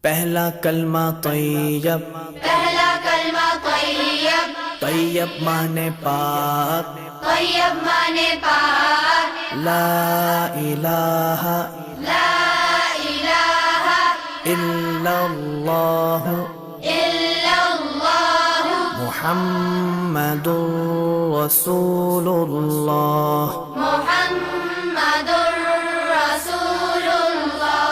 पहला कलमा तैयब, पहला कलमा तैयब, तैयब माने पाक, तैयब माने पाक, ला इलाहा ला इलाहा इल्लल्लाह इल्लल्लाह मुहम्मदुर रसूलुल्लाह। मुहम्मदुर रसूलुल्लाह।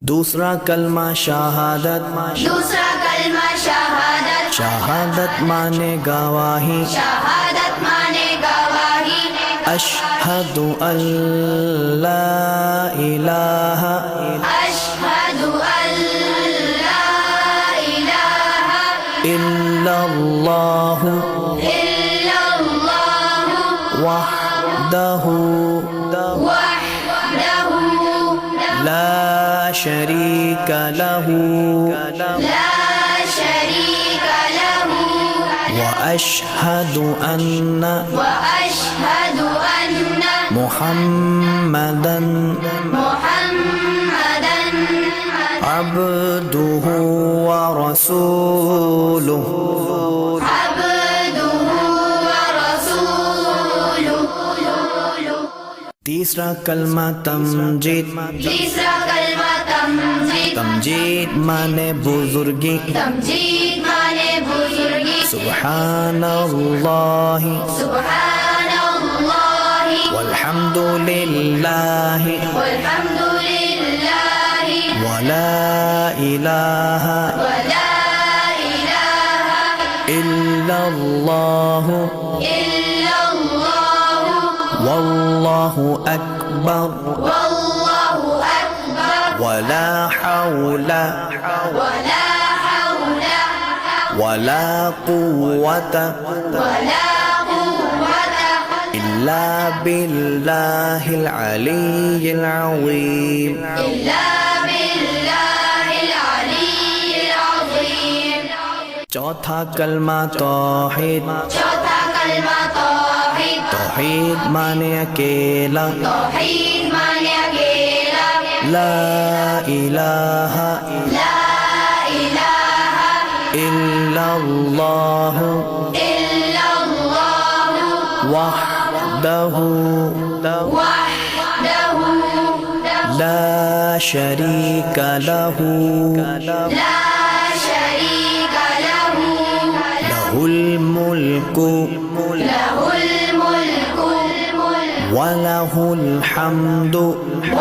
दूसरा कलमा शहादत, दूसरा कलमा शहादत, शहादत माने गवाही, शहादत माने गवाही, अशहदु अल्ला इलाहा अशहदु अल्ला इलाहा इल्लल्लाह इल्लल्लाह वहदहु वहदहु ला शरीक लहू ला शरीक लहु व अशहदु अन्ना वअशहदु अन्न मुहम्मदन मुहम्मदन अब्दुहु व रसूलुहु। अब्दुहु व रसूलुहु। तीसरा कलमा तमजीद, तीसरा कलमा तमजीद, तमजीद माने बुजुर्गी, तमजीद माने बुजुर्गी, सुब्हानल्लाहि सुब्हानल्लाहि वल्हम्दुलिल्लाहि वल्हम्दुलिल्लाहि वला इलाहा वला इलाहा इल्लल्लाह इल्लल्लाह वल्लाहु अकबर वल्लाहु अकबर वला हौला वला हौला वला कुव्वता वला कुव्वता इल्ला बिल्लाहिल अलिय्यिल अज़ीम। इल्ला बिल्लाहिल अलिय्यिल अज़ीम। चौथा कलमा तौहीद, चौथा कलमा तौहीद, तौहीद माने अकेला, तौहीद माने अकेला, ला इलाहा ला इलाहा इल्लल्लाह इल्लल्लाह वहदहु वहदहु ला शरीक लहू ला शरीक लहु लहुल मुल्कु लहुल मुल्कु वलहुल हम्दु व